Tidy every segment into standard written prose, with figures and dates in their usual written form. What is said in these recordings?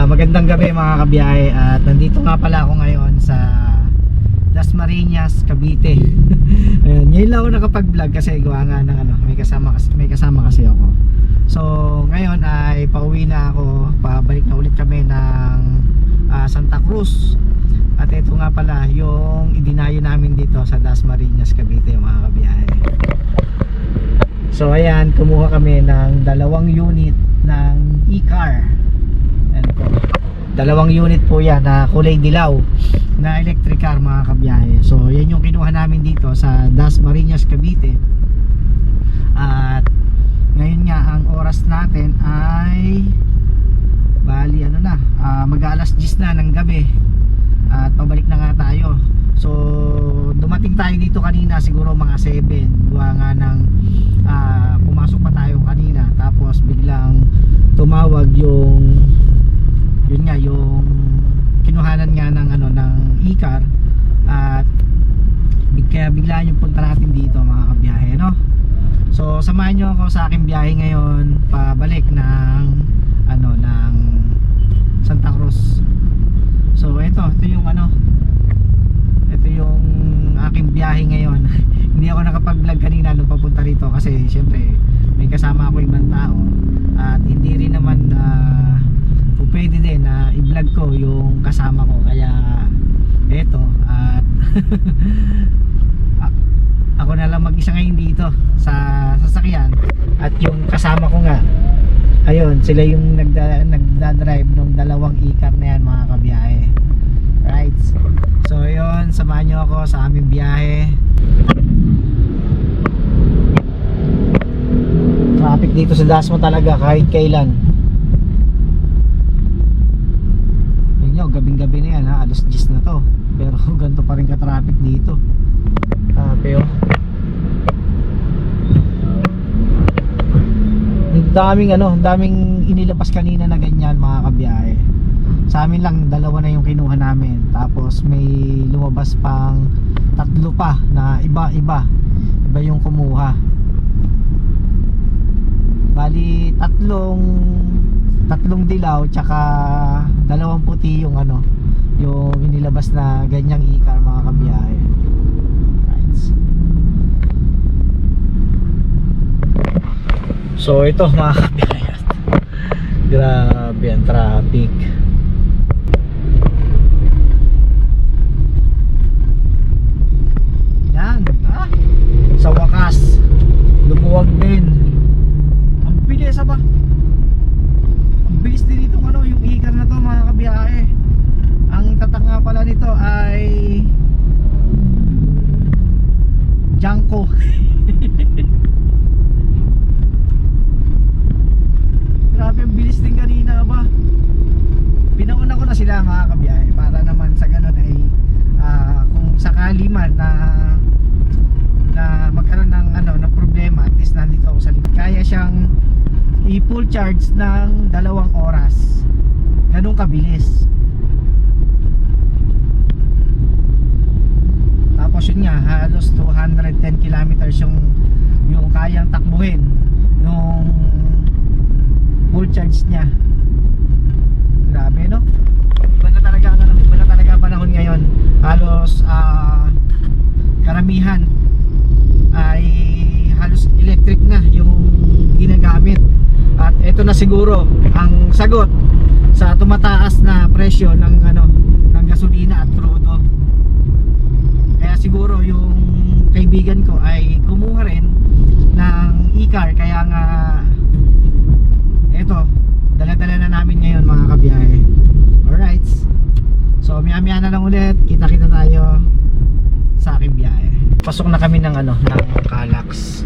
Magandang gabi mga kabiyahe, at nandito nga pala ako ngayon sa Dasmariñas, Cavite. Ayun, ngayon lang ako nakapag-vlog kasi gawa nga ng may kasama kasi ako. So ngayon ay pauwi na ako, pabalik na ulit kami ng Santa Cruz. At ito nga pala yung idinayo namin dito sa Dasmariñas, Cavite mga kabiyahe. So ayan, kumuha kami ng 2 unit ng e-car. Ayan po, 2 unit po yan na kulay dilaw na electric car mga kabiyahe. So yan yung kinuha namin dito sa Dasmariñas, Cavite. At ngayon nga ang oras natin ay bali mag-aalas 10 na ng gabi. At pabalik na nga tayo. So dumating tayo dito kanina siguro mga 7. Gawa nga ng pumasok pa tayo kanina, tapos biglang tumawag yung kinuhanan nga ng e-car, at kaya biglaan yung punta natin dito mga kabiyahe, no? So samahan nyo ako sa aking biyahe ngayon pabalik ng Santa Cruz. So ito yung aking biyahe ngayon. Hindi ako nakapag-vlog kanina nung papunta rito kasi syempre may kasama ako ibang tao, at hindi rin naman pwede din na i-vlog ko yung kasama ko, kaya eto, at ako na lang mag-isa ngayon dito sa sasakyan, at yung kasama ko nga ayun, sila yung nagda-drive ng 2 e-car na yan mga kabiyahe. Right, so yun, samahan nyo ako sa aming biyahe. Traffic dito sa Dasma talaga kahit kailan. Yun nyo, gabing-gabi na yan ha, alas 10 na to, pero ganito pa rin ka-traffic dito. Pero daming inilabas kanina na ganyan mga kabiyahe. Sa amin lang 2 na yung kinuha namin, tapos may lumabas pang 3 pa na iba yung kumuha. Bali 3 dilaw tsaka 2 puti yung yung inilabas na ganyang e-car mga kabiyahe. So ito mga kabiyahe, grabe ang traffic. Yan, sa wakas lumuwag din. Ang bilis ba? Ang bilis din itong yung e-car na to mga kabiyahe. Ang tatak nga pala nito ay Janko. Grabe, ang bilis din kanina ba? Pinauna ko na sila mga kabiyahe para naman sa ganun ay kung sakali man na magkaroon ng problema, at least nandito ako sa likod. Kaya siyang i-full charge ng 2 oras. Ganun kabilis. Tapos yun nga, halos 210 kilometers yung kayang takbuhin nung full charge niya. Grabe, no? Iba na talaga ang panahon ngayon. Halos karamihan ay halos electric na yung ginagamit. At ito na siguro ang sagot sa tumataas na presyo ng gasolina at crudo. Kaya siguro yung kaibigan ko ay kumuha rin ng e-car, kaya nga ito, dala-dala na namin ngayon mga kabiyahe. Alright, so maya-maya na lang ulit, kita-kita tayo sa aking biyahe. Pasok na kami ng Calax.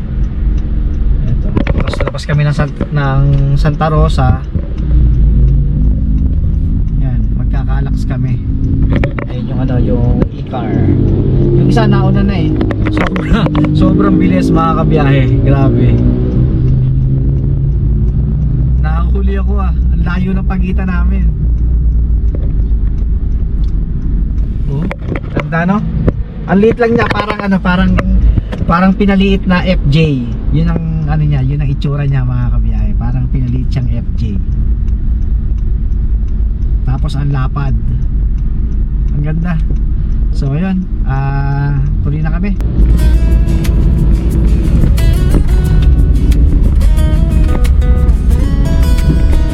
Ito, labas kami ng Santa Rosa. Yan, magka-Calax kami. Ayun yung e-car. Yung isa nauna na eh. Sobrang bilis mga kabiyahe. Grabe. Nakahuli ako ang layo ng pagitan namin. Oh, tanda no? Ang liit lang niya, parang pinaliit na FJ. Yun ang yun ang itsura niya mga kabiyahe. Parang pinaliit siyang FJ. tapos ang lapad. Ang ganda. So ayun, tuloy na kami.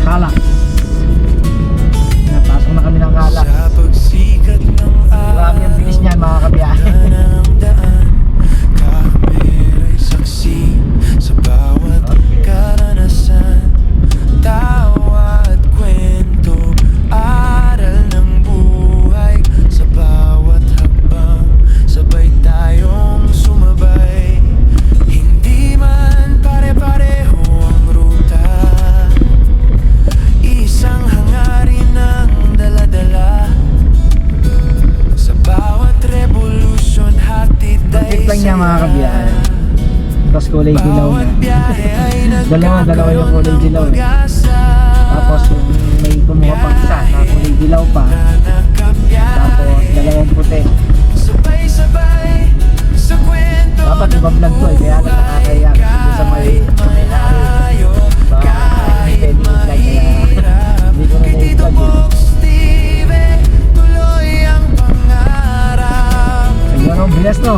Kalak. Napasok na kami ng Kalak. Grabe ang bilis niyan mga kabiyahe. Sa bawat karanasan, tawa at kwento, aral ng buhay. Sa bawat hakbang, sabay tayong sumabay. Hindi man pare-pareho ang ruta, isang hangarin ang dala-dala. Sa bawat revolusyon, hatid ay Perfect lang niya mga kabiyahe. Tapos kulay dilaw na. Dalawa yung kulay dilaw eh. Tapos may kumuha pang isa na kulay dilaw pa. Tapos dalawang puti. Dapat iba-vlog to eh, kaya nakakaya kasi sa may layo. Baka pwede i-vlog kaya hindi ko na i-vlog eh. Ayun ang bilas no.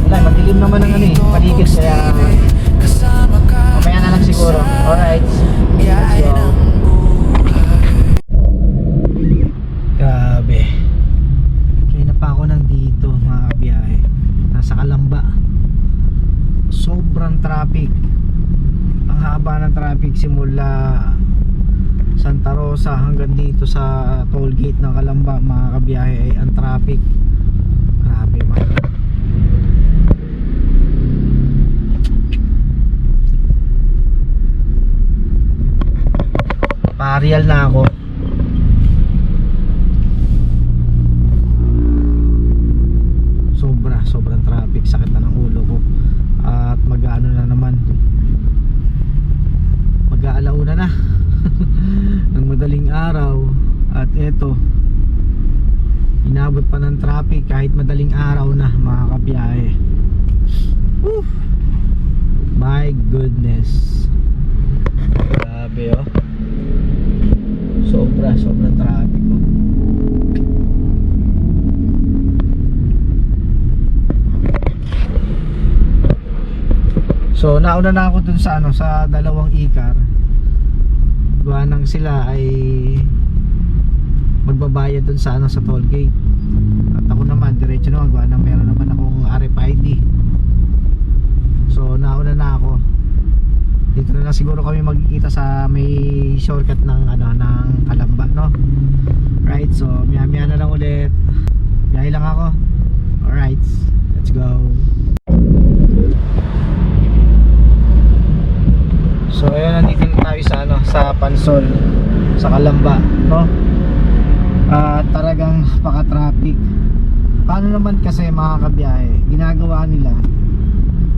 Wala, madilim naman ang ano eh, paligid kaya mamaya na lang siguro. Alright, let's go. Grabe. Kaya na pa ako nandito mga kabiyahe. Nasa Calamba. Sobrang traffic. Ang haba ng traffic simula Santa Rosa hanggang dito sa toll gate ng Calamba mga kabiyahe ay ang traffic. Grabe man. Parial na ako. Sobrang traffic, sakit na ng ulo ko. At mag-ano na naman, mag-aalauna na ng madaling araw. At eto, inabot pa ng traffic kahit madaling araw na mga kabiyahe. Woo! My goodness, grabe oh. Sobrang traffic oh. So nauna na ako dun sa ano, sa dalawang ikar. Gawa nang sila ay magbabayad dun sa ano, sa toll gate. At ako naman diretso naman, gawa nang meron naman akong RFID. So nauna na ako. Dito na lang siguro kami magkikita sa may shortcut ng ano, ng Calamba, no? Right, so maya na lang ulit. Biyahe lang ako. Alright, let's go. So ayun, nandito na tayo sa ano, sa Pansol, sa Calamba, no? Talagang paka-traffic. Paano naman kasi mga kabiyahe, ginagawa nila,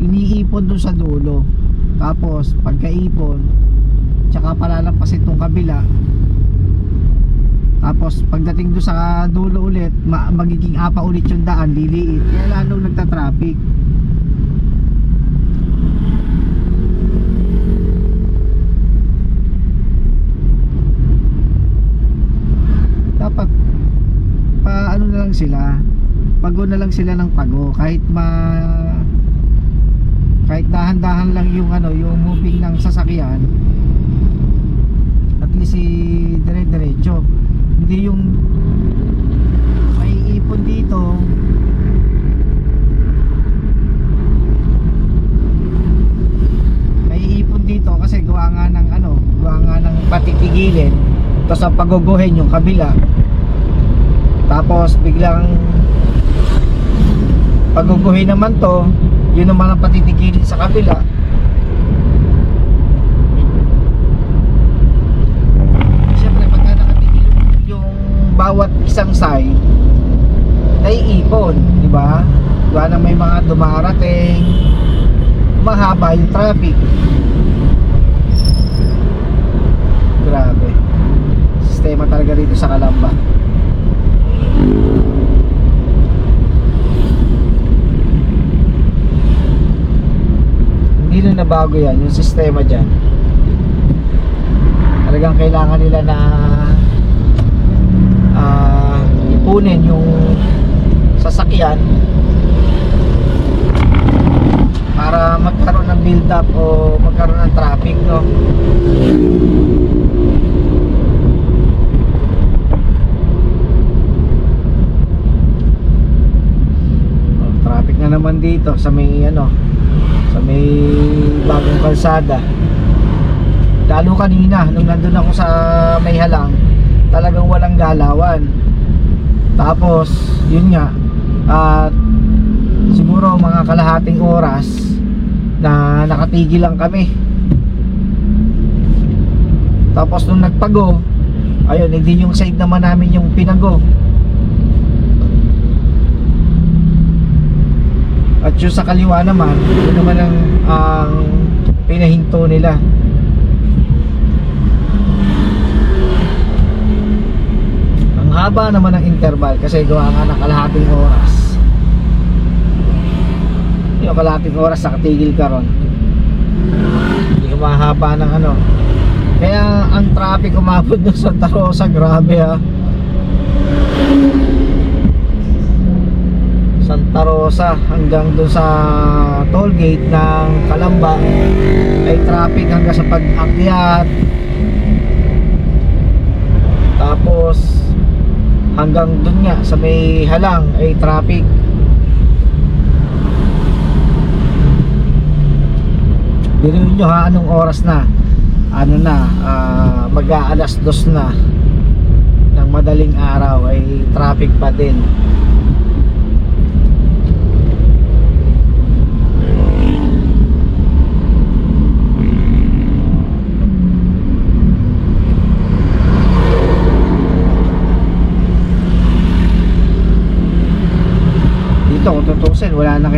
iniipon dun sa dulo. Tapos pagkaipon, tsaka palalampasin tong kabila. Tapos pagdating doon sa dulo ulit, magiging apa ulit yung daan, liliit. Kaya lalong nagta-traffic. Dapat paano na lang sila, pago na lang sila ng pago, kahit dahan-dahan lang yung ano, yung moving ng sasakyan. At least dire-diretso. Hindi yung may ipon dito. May ipon dito kasi gawa nga ng patitigilin. Tapos ang paguguhin yung kabila. Tapos biglang paguguhin naman to, yun naman ang patitigilin sa kabila. Siyempre pagka nakatigil yung bawat isang side, naiipon, di ba? Diba na may mga dumarating, mahaba yung traffic. Grabe, sistema talaga dito sa Calamba. hindi na nabago yan, yung sistema dyan. Talagang kailangan nila na ipunin yung sasakyan para magkaroon ng build up o magkaroon ng traffic, no? Traffic na naman dito sa may sa may bagong kalsada. Lalo kanina nung nandun ako sa may halang, talagang walang galawan. Tapos yun nga, at siguro mga kalahating oras na nakatigil lang kami. Tapos nung nagpago, ayun, hindi yung side naman namin yung pinago. At yung sa kaliwa naman, yun naman ang pinahinto nila. Ang haba naman ng interval kasi gawa nga ng kalahating oras. Yung kalahating oras nakatigil ka ron. Hindi mahaba ng Kaya ang traffic umabot ng Santa Rosa, grabe ha. Santa Rosa hanggang doon sa toll gate ng Calamba ay traffic hanggang sa pag-akyat. Tapos hanggang doon nga sa may halang ay traffic. Biruin nyo ha, anong oras na? Mag-aalas 2 na ng madaling araw ay traffic pa din. Dito kung tutusin, wala na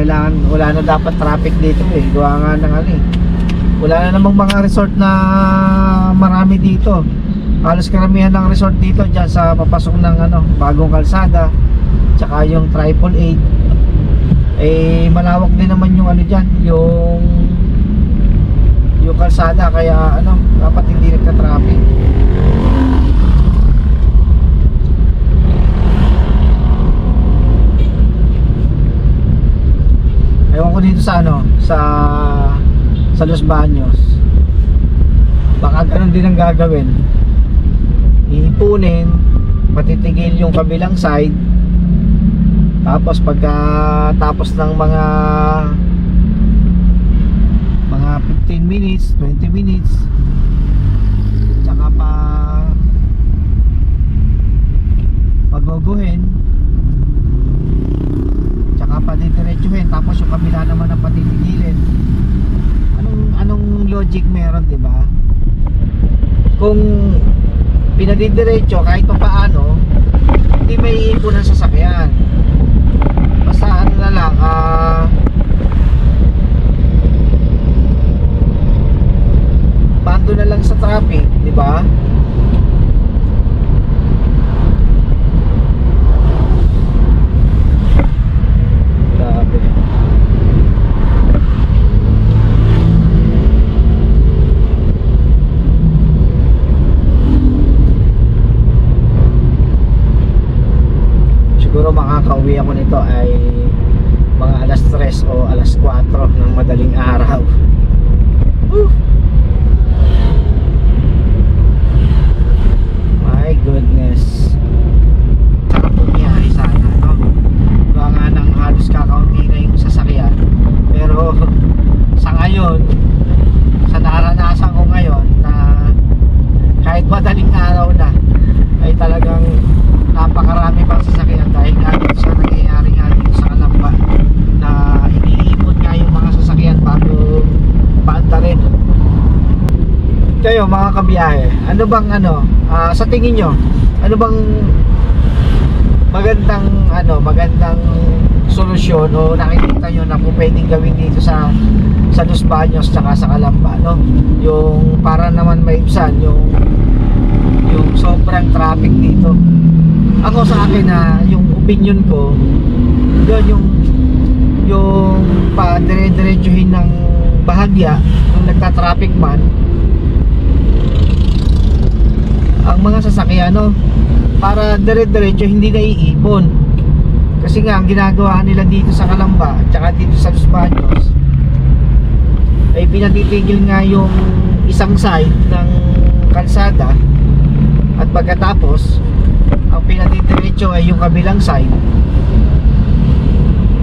dapat traffic dito eh. Gawa nga ng wala na namang mga resort na marami dito. Halos karamihan ng resort dito dyan sa papasok ng bagong kalsada, tsaka yung 888. Eh malawak din naman yung dyan, yung kalsada, kaya dapat hindi nagka-traffic. Ewan ko dito sa sa Los Baños, baka ganun din ang gagawin. Iipunin, patitigil yung kabilang side, tapos pagkatapos ng mga 15 minutes, 20 minutes, tsaka paguguhin, tsaka patidiretsuhin, tapos yung kabila naman ang patitigilin. Anong logic meron, di ba? Kung pinadidiretso kahit pa paano, hindi may iipon ng sasakyan. Basta na lang, bando na lang sa traffic, di ba? Grabe. Siguro makakauwi ako nito ay mga alas 3 o alas 4 ng madaling araw. My goodness. Sarap pumiyahe sana, no? Gawa nga ng halos kakaunti na yung sasakyan. Pero sa ngayon, sa naranasan ko ngayon, na kahit madaling araw na, ay talagang napakarami pang sasakyan dahil nga dito sa nangyayari nga dito sa Calamba, na iniipon nga yung mga sasakyan bago paantarin. Kayo mga kabiyahe, ano bang sa tingin nyo, ano bang magandang solusyon o nakikita nyo na pwedeng gawin dito sa Los Baños tsaka sa Calamba, no? Yung para naman maibsan yung sobrang traffic dito. Ako sa akin yung opinion ko, yun yung pa dire-diretsuhin ng bahagya kung nagta-traffic man ang mga sasakyan, no, para dire-diretso hindi naiipon. Kasi nga ang ginagawa nila dito sa Calamba at saka dito sa Los Baños ay pinatitigil nga yung isang side ng kalsada at pagkatapos ang pinatidiretso ay yung kabilang side,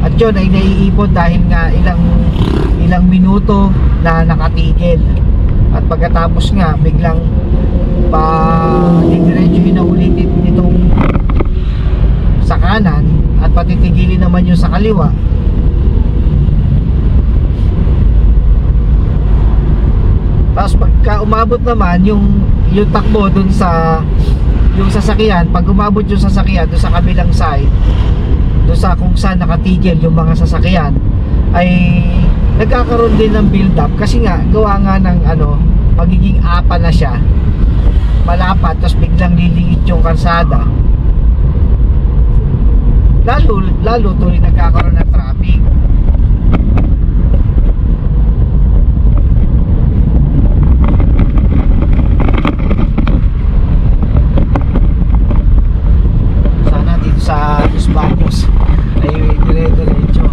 at yun ay naiipon dahil nga ilang minuto na nakatigil, at pagkatapos nga biglang pa diretso yun na ulitin nitong sa kanan at patitigilin naman yung sa kaliwa. Tapos pagka umabot naman yung takbo dun sa yung sasakyan, pag umabot yung sasakyan dun sa kabilang side, dun sa kung saan nakatigil yung mga sasakyan, ay nagkakaroon din ng build up kasi nga gawa nga ng magiging apa na siya, malapat, tapos biglang liliit yung kalsada, lalo tuloy nagkakaroon ng traffic. Sana dito sa Los Baños ay dire-diretso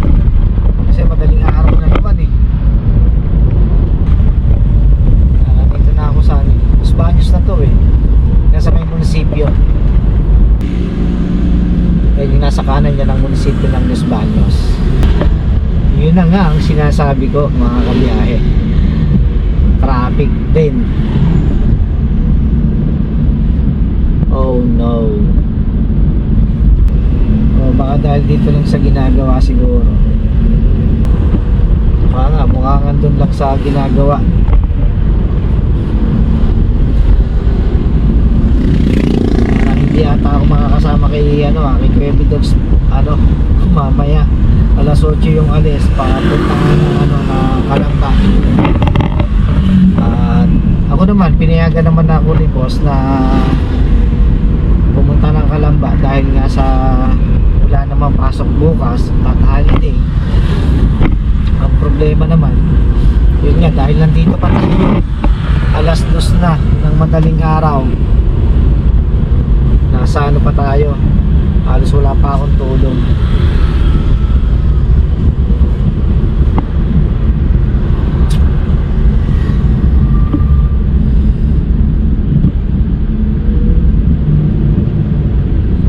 kasi madaling araw na naman eh. Dito na ako sa Los Baños na to eh, nasa may munisipyo. Ayun yung nasa kanan niya ng munisipyo ng Los Baños. Yun na nga ang sinasabi ko, mga kabiyahe, traffic din. Oh no. O baka dahil dito lang sa ginagawa siguro. Baka nga mukha nga dun lang sa ginagawa. Hindi ata ako makakasama kay kay Krabby Dogs mamaya alas 8 yung alis para puntahan ng na Calamba. At ako naman pinayagan naman ako ni boss na pumunta ng Calamba dahil nga sa wala naman pasok bukas at holiday. Ang problema naman yun nga, dahil nandito pa tayo alas 2 na ng madaling araw, nasa pa tayo, halos wala pa akong tulog.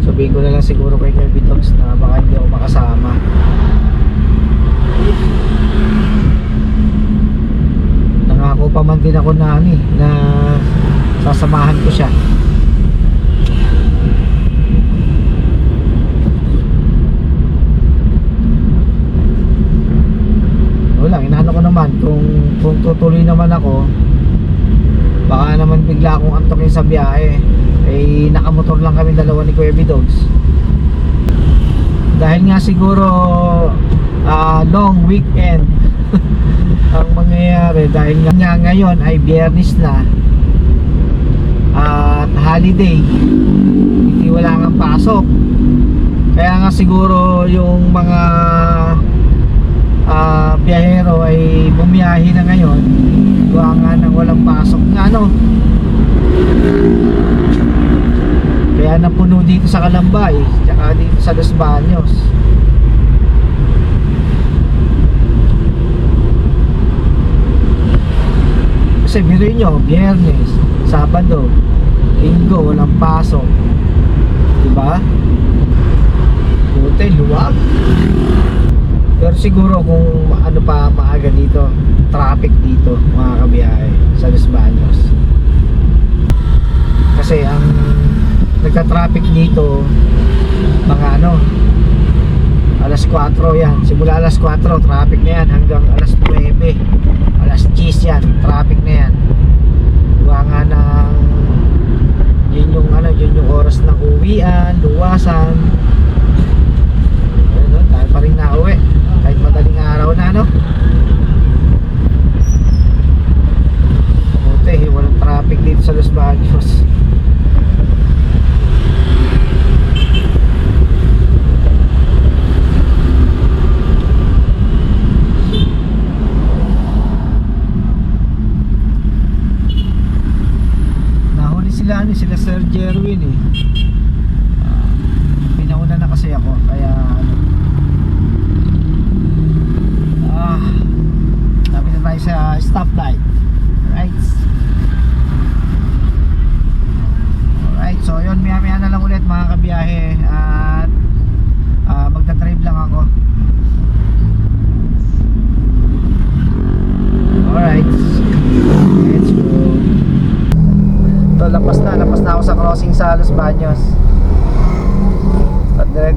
Sabihin ko na lang siguro kay Kirby Dogs na baka hindi ako makasama. Nangako pa man din ako na sasamahan ko siya. Inaano ko naman kung tutuloy naman ako, baka naman bigla akong antokin sa biyahe. Nakamotor lang kami dalawa ni Kirby Dogs dahil nga siguro long weekend ang mangyayari, dahil nga ngayon ay Biyernes na at holiday, hindi wala nga pasok, kaya nga siguro yung mga biyahero ay bumiyahe na ngayon gawa nga ng walang pasok nga kaya napuno dito sa Calamba tsaka dito sa Los Baños. Kasi biruin nyo, Biyernes, Sabado, Linggo walang pasok, diba? Buti luwag. Pero siguro kung pa maaga dito, traffic dito mga kabiyahe sa Los Baños. Kasi ang nagka-traffic dito mga alas 4 yan. Simula alas 4 traffic na yan hanggang alas 9, alas 10 yan, traffic na yan. Gawa nga ng yun yung oras ng uwian, luwasan. Tayo pa rin nauwi kahit madaling araw na buti walang traffic dito sa Los Baños.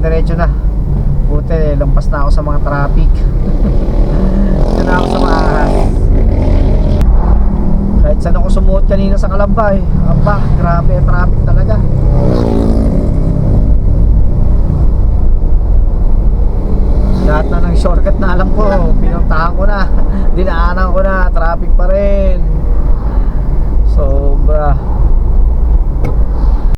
dire-diretso na. Buti, lampas na ako sa mga traffic. Ito na ako sa maahan. Kahit saan ako sumuot kanina sa Kalambay, aba, grabe traffic talaga. Lahat na ng shortcut na alam ko, pinuntahan ko na, dinaanan ko na, traffic pa rin.